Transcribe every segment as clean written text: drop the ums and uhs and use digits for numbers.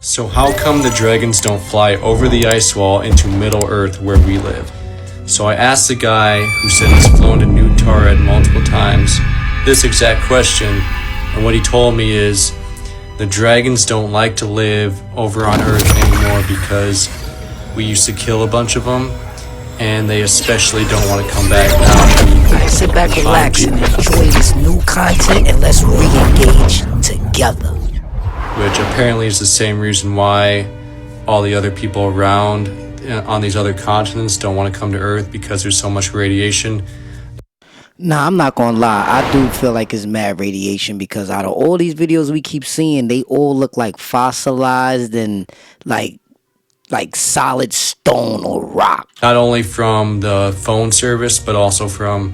So how come the dragons don't fly over the ice wall into Middle Earth where we live? So I asked the guy who said he's flown to New Tared multiple times this exact question, and what he told me is the dragons don't like to live over on Earth anymore because we used to kill a bunch of them, and they especially don't want to come back now. Alright, sit back, relax, and enjoy this new content, and let's re-engage together. Which apparently is the same reason why all the other people around on these other continents don't want to come to Earth, because there's so much radiation. Nah, I'm not gonna lie, I do feel like it's mad radiation, because out of all these videos we keep seeing, they all look like fossilized and like solid stone or rock. Not only from the phone service, but also from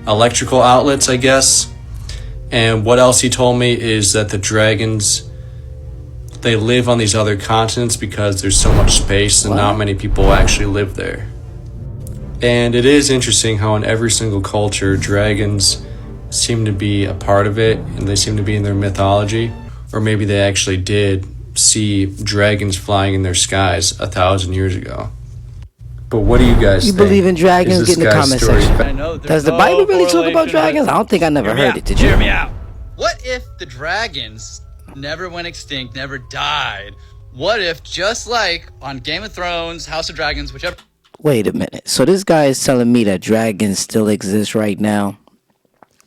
electrical outlets, I guess. And what else he told me is that the dragons, they live on these other continents because there's so much space and not many people actually live there. And it is interesting how in every single culture, dragons seem to be a part of it, and they seem to be in their mythology. Or maybe they actually did see dragons flying in their skies 1,000 years ago. But what do you guys think? You believe in dragons? Get in the comment section. I know, Does the Bible really talk about dragons? I don't think I never heard it. Did you? Hear me out. What if the dragons never went extinct, never died? What if, just like on Game of Thrones, House of Dragons, whichever... Wait a minute. So this guy is telling me that dragons still exist right now?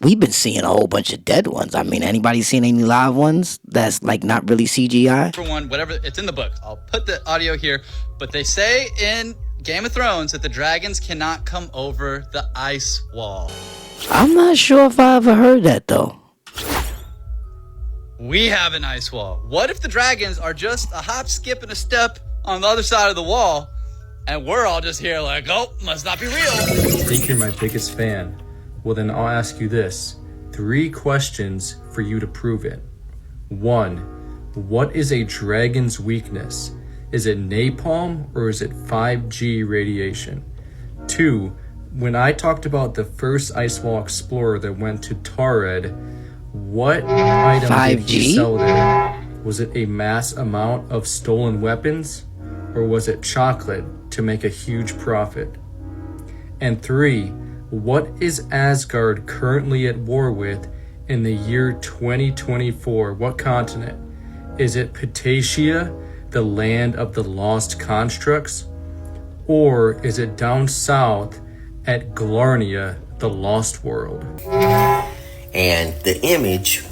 We've been seeing a whole bunch of dead ones. I mean, anybody seen any live ones that's like not really CGI? For one, whatever, it's in the book. I'll put the audio here. But they say in Game of Thrones that the dragons cannot come over the ice wall. I'm not sure if I ever heard that though. We have an ice wall. What if the dragons are just a hop, skip, and a step on the other side of the wall, and we're all just here like, oh, must not be real? I think you're my biggest fan. Well, then I'll ask you this. 3 questions for you to prove it. 1, what is a dragon's weakness? Is it napalm or is it 5G radiation? 2, when I talked about the first ice wall explorer that went to Tared, what item 5G? did he sell there? Was it a mass amount of stolen weapons, or was it chocolate to make a huge profit? And 3, what is Asgard currently at war with in the year 2024? What continent? Is it Patacia, the land of the lost constructs? Or is it down south at Glarnia, the lost world? And the image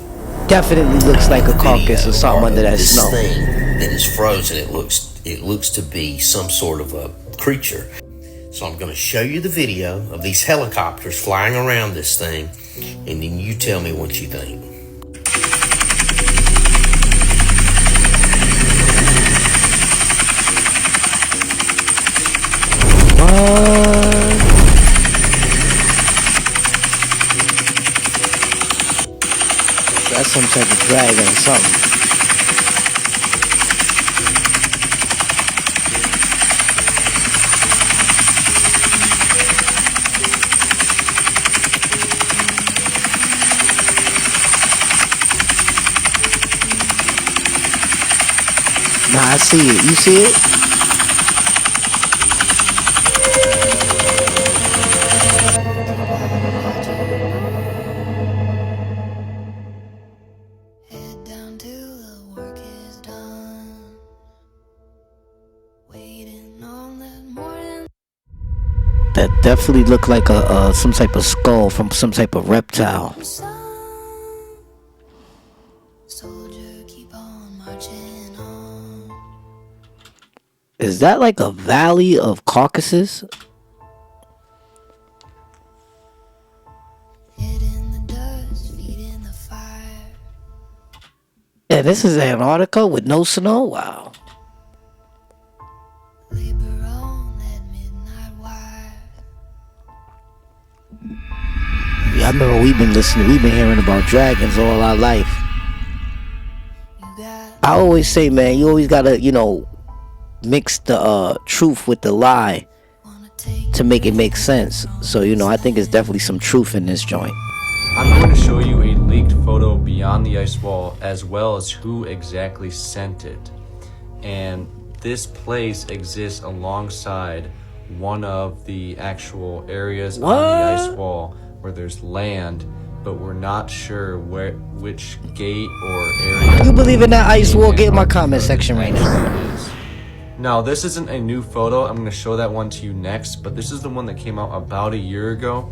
Definitely looks like a carcass or something under that snow. This thing that is frozen, it looks to be some sort of a creature. So I'm going to show you the video of these helicopters flying around this thing, and then you tell me what you think. That's some type of dragon or something. Nah, I see it. You see it? Head down till the work is done. Waiting on that morning. That definitely looked like a some type of skull from some type of reptile. Soldier, keep on marching on. Is that like a valley of Caucasus? Head in the dust, feet in the fire. Yeah, this is Antarctica with no snow. Wow. Labor on that midnight wire. Yeah, I remember we've been hearing about dragons all our life. You got I always say, man, you always gotta, mix the truth with the lie wanna take to make it make sense. So, I think there's definitely some truth in this joint. I'm going to show you a leaked photo beyond the ice wall, as well as who exactly sent it. and this place exists alongside one of the actual areas on the ice wall where there's land, but we're not sure which gate or area. You believe in that ice wall? Get in my comment section right now. Now, this isn't a new photo. I'm going to show that one to you next, but this is the one that came out about a year ago,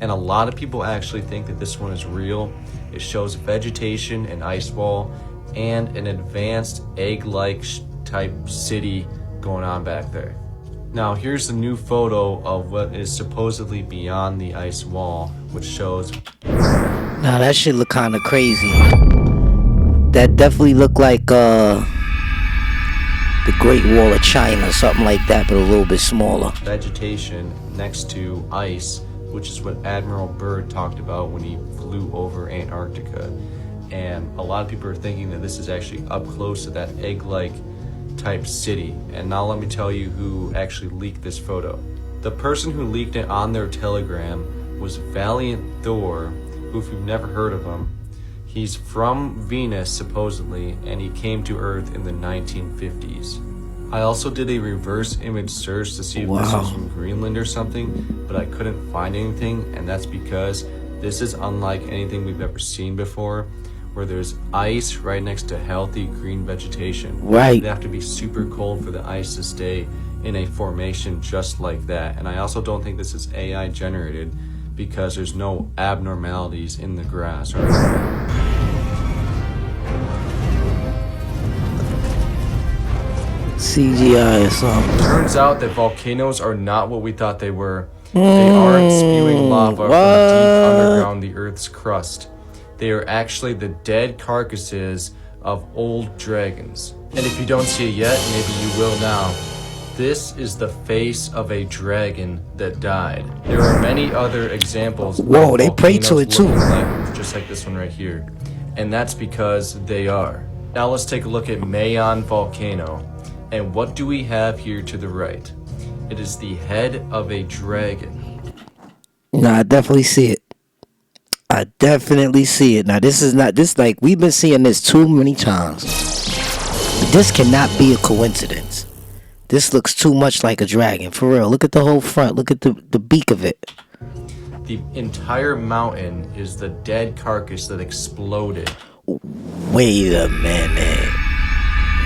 and a lot of people actually think that this one is real. It shows vegetation, an ice wall, and an advanced egg-like type city going on back there. Now, here's the new photo of what is supposedly beyond the ice wall, which shows... Now, that shit look kind of crazy. That definitely look like, the Great Wall of China, something like that, but a little bit smaller. Vegetation next to ice, which is what Admiral Byrd talked about when he flew over Antarctica. And a lot of people are thinking that this is actually up close to that egg-like type city. And now let me tell you who actually leaked this photo. The person who leaked it on their Telegram was Valiant Thor, who, if you've never heard of him, he's from Venus supposedly, and he came to Earth in the 1950s. I also did a reverse image search to see if this was from Greenland or something, but I couldn't find anything, and that's because this is unlike anything we've ever seen before, where there's ice right next to healthy green vegetation. Right. It'd have to be super cold for the ice to stay in a formation just like that. And I also don't think this is AI generated because there's no abnormalities in the grass. CGI or something. Turns out that volcanoes are not what we thought they were. They aren't spewing lava from deep underground the Earth's crust. They are actually the dead carcasses of old dragons. And if you don't see it yet, maybe you will now. This is the face of a dragon that died. There are many other examples. Whoa, they pray to it too. Just like this one right here. And that's because they are. Now let's take a look at Mayon Volcano. And what do we have here to the right? It is the head of a dragon. Nah, I definitely see it. I definitely see it. Now, this is not, this like, we've been seeing this too many times. This cannot be a coincidence. This looks too much like a dragon. For real, look at the whole front. Look at the beak of it. The entire mountain is the dead carcass that exploded. Wait a minute.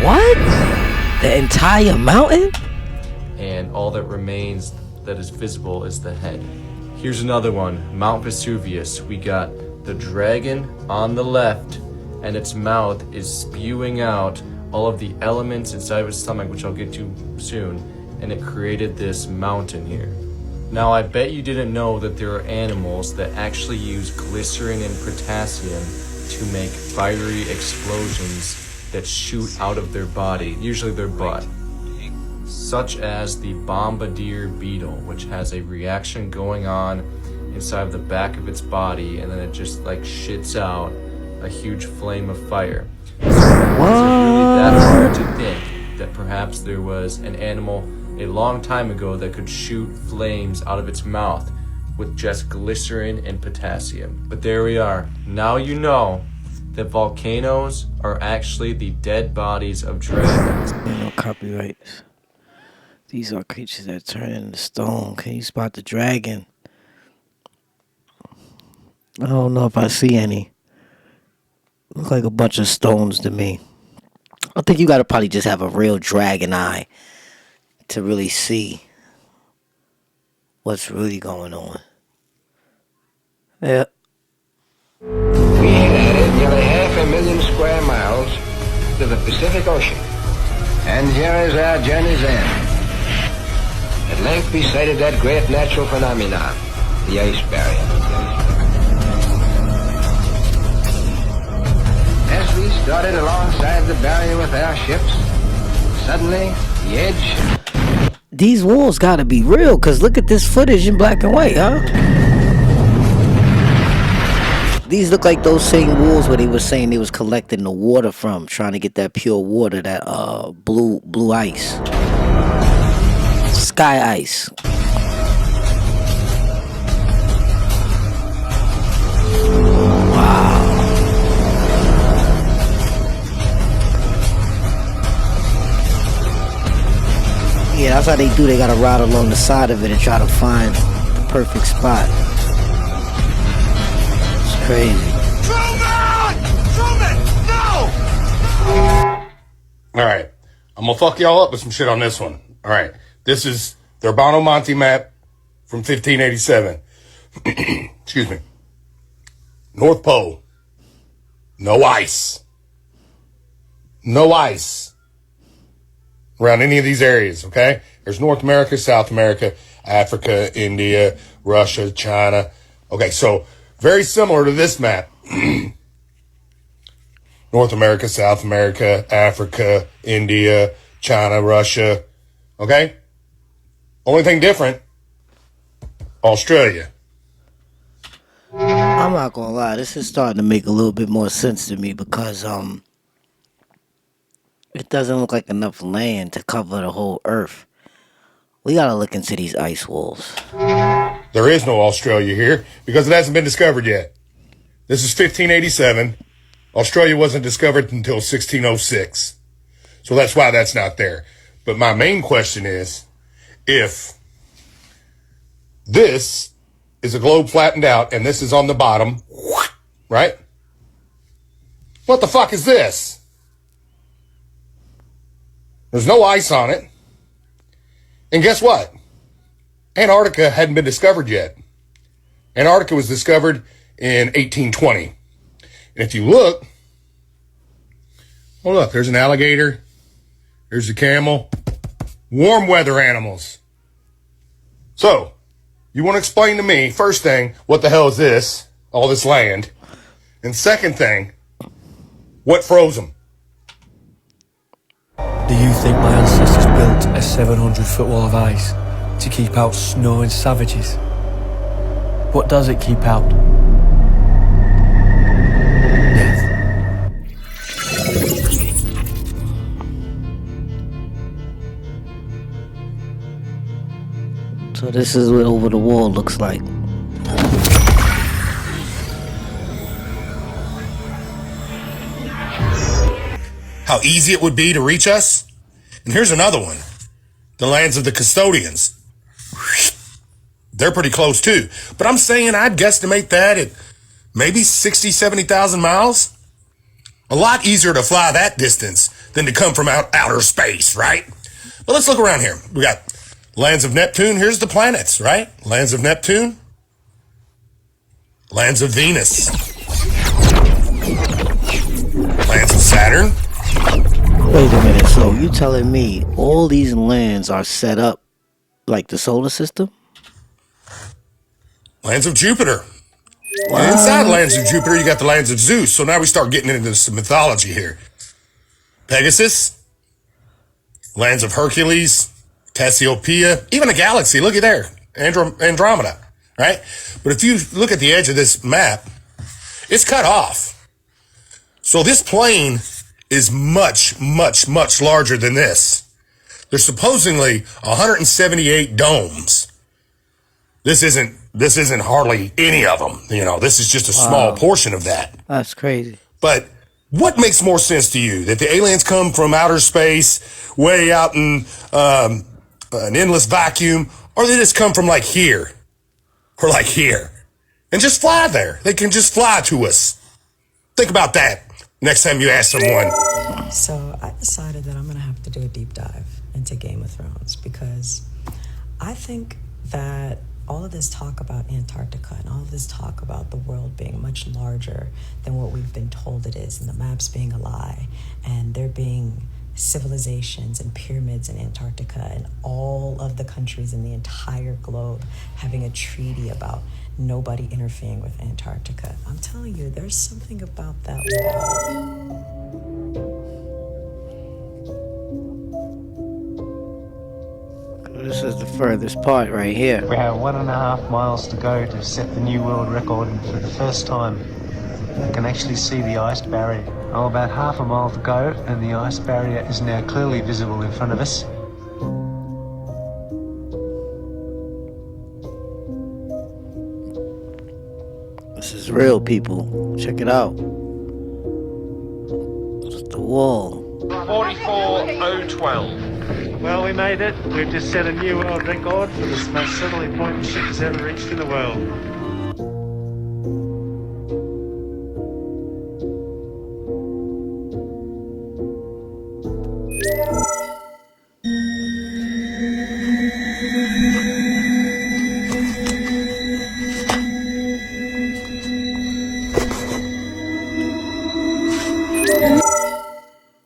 What? The entire mountain? And all that remains that is visible is the head. Here's another one, Mount Vesuvius. We got the dragon on the left, and its mouth is spewing out all of the elements inside of its stomach, which I'll get to soon, and it created this mountain here. Now, I bet you didn't know that there are animals that actually use glycerin and potassium to make fiery explosions that shoot out of their body, usually their butt. Such as the bombardier beetle, which has a reaction going on inside of the back of its body, and then it just like shits out a huge flame of fire. So is it really that hard to think that perhaps there was an animal a long time ago that could shoot flames out of its mouth with just glycerin and potassium? But there we are. Now you know that volcanoes are actually the dead bodies of dragons. No copyrights. These are creatures that turn into stone. Can you spot the dragon? I don't know if I see any. Look like a bunch of stones to me. I think you gotta probably just have a real dragon eye to really see what's really going on. Yeah. We had added nearly 500,000 square miles to the Pacific Ocean. And here is our journey's end. At length we sighted that great natural phenomenon, the ice barrier. As we started alongside the barrier with our ships, suddenly the edge... These walls gotta be real, cause look at this footage in black and white, huh? These look like those same walls where they were saying they was collecting the water from, trying to get that pure water, that blue ice. Sky ice. Wow. Yeah, that's how they do. They gotta ride along the side of it and try to find the perfect spot. It's crazy. All right, I'm gonna fuck y'all up with some shit on this one. All right, this is the Urbano Monte map from 1587. Excuse me. North Pole. No ice. No ice around any of these areas, okay? There's North America, South America, Africa, India, Russia, China. Okay, so very similar to this map. North America, South America, Africa, India, China, Russia. Okay? Only thing different, Australia. I'm not gonna lie, this is starting to make a little bit more sense to me because it doesn't look like enough land to cover the whole earth. We gotta look into these ice walls. There is no Australia here because it hasn't been discovered yet. This is 1587. Australia wasn't discovered until 1606. So that's why that's not there. But my main question is, if this is a globe flattened out and this is on the bottom, right? What the fuck is this? There's no ice on it. And guess what? Antarctica hadn't been discovered yet. Antarctica was discovered in 1820. And if you look, oh look, there's an alligator. There's a camel. Warm weather animals. So, you want to explain to me, first thing, what the hell is this? All this land. And second thing, what froze them? Do you think my ancestors built a 700-foot wall of ice to keep out snow and savages? What does it keep out? Death. So this is what over the wall looks like. How easy it would be to reach us? And here's another one. The lands of the custodians. They're pretty close too. But I'm saying I'd guesstimate that at maybe 60, 70,000 miles. A lot easier to fly that distance than to come from outer space, right? But let's look around here. We got lands of Neptune. Here's the planets, right? Lands of Neptune. Lands of Venus. Lands of Saturn. Wait a minute, so you telling me all these lands are set up like the solar system? Lands of Jupiter. Well, inside lands of Jupiter, you got the lands of Zeus. So now we start getting into some mythology here. Pegasus. Lands of Hercules. Cassiopeia. Even a galaxy. Look at there. Andromeda. Right? But if you look at the edge of this map, it's cut off. So this plane is much, much, much larger than this. There's supposedly 178 domes. This isn't hardly any of them. You know, this is just a small portion of that. That's crazy. But what makes more sense to you? That the aliens come from outer space, way out in an endless vacuum, or they just come from like here, or like here, and just fly there? They can just fly to us. Think about that next time you ask someone. So I decided that I'm going to have to do a deep dive into Game of Thrones because I think that all of this talk about Antarctica and all of this talk about the world being much larger than what we've been told it is, and the maps being a lie, and there being civilizations and pyramids in Antarctica, and all of the countries in the entire globe having a treaty about nobody interfering with Antarctica. I'm telling you, there's something about that wall. This is the furthest part right here. We have 1.5 miles to go to set the new world record, and for the first time I can actually see the ice barrier. Oh, about half a mile to go and the ice barrier is now clearly visible in front of us. This is real, people. Check it out. It's the wall. 44012. Well, we made it. We've just set a new world record for the most southerly point the ship has ever reached in the world.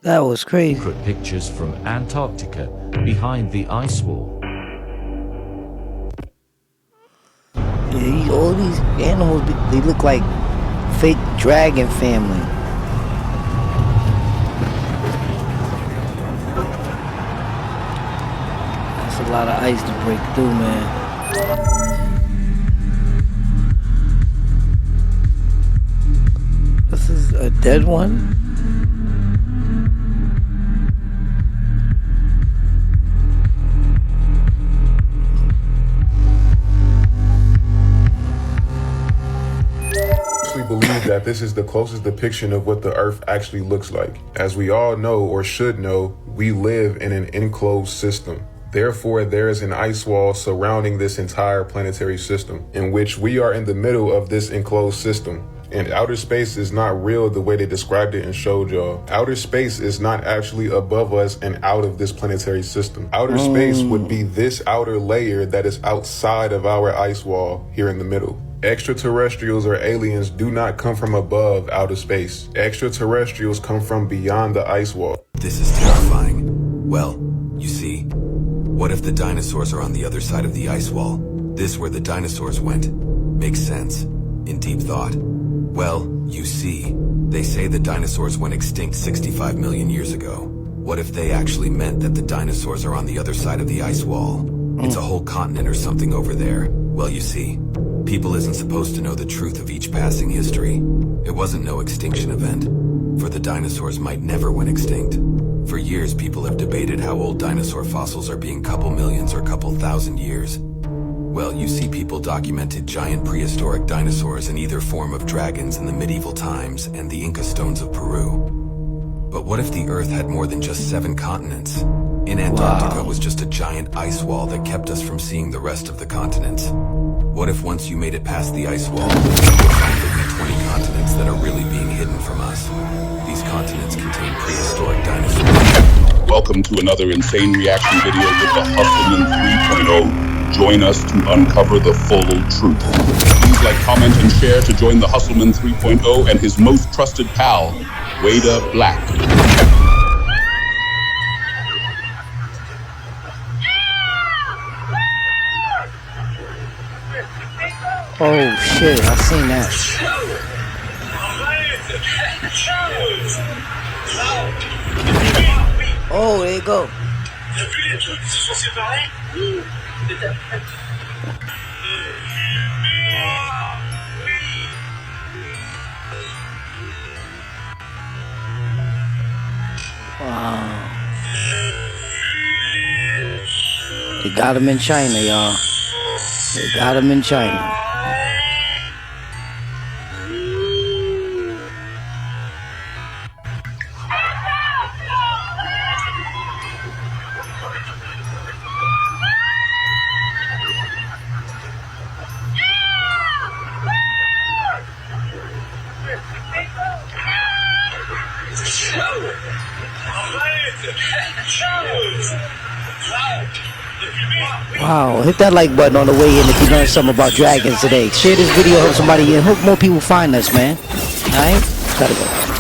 That was crazy. Secret pictures from Antarctica behind the ice wall. Yeah, all these animals, they look like fake dragon family. That's a lot of ice to break through, man. This is a dead one. Believe that this is the closest depiction of what the Earth actually looks like. As we all know, or should know, we live in an enclosed system. Therefore, there is an ice wall surrounding this entire planetary system, in which we are in the middle of this enclosed system. And outer space is not real the way they described it and showed y'all. Outer space is not actually above us and out of this planetary system. Outer space would be this outer layer that is outside of our ice wall here in the middle. Extraterrestrials or aliens do not come from above outer space. Extraterrestrials come from beyond the ice wall. This is terrifying. Well, you see, what if the dinosaurs are on the other side of the ice wall? This where the dinosaurs went. Makes sense. In deep thought. Well, you see, they say the dinosaurs went extinct 65 million years ago. What if they actually meant that the dinosaurs are on the other side of the ice wall? It's a whole continent or something over there. Well, you see, people isn't supposed to know the truth of each passing history. It wasn't no extinction event, for the dinosaurs might never went extinct. For years, people have debated how old dinosaur fossils are being couple millions or couple thousand years. Well, you see, people documented giant prehistoric dinosaurs in either form of dragons in the medieval times and the Inca stones of Peru. But what if the Earth had more than just 7 continents? In Antarctica was just a giant ice wall that kept us from seeing the rest of the continents. What if once you made it past the ice wall, you would find there'd be 20 continents that are really being hidden from us? These continents contain prehistoric dinosaurs. Welcome to another insane reaction video with the Hustleman 3.0. Join us to uncover the full truth. Please like, comment, and share to join the Hustleman 3.0 and his most trusted pal, Wada Black. Oh shit, I seen that. Oh, there you go. Wow. They got him in China, y'all. They got him in China. Wow, hit that like button on the way in if you learned something about dragons today. Share this video, help somebody and hope more people find us, man. Alright? Gotta go.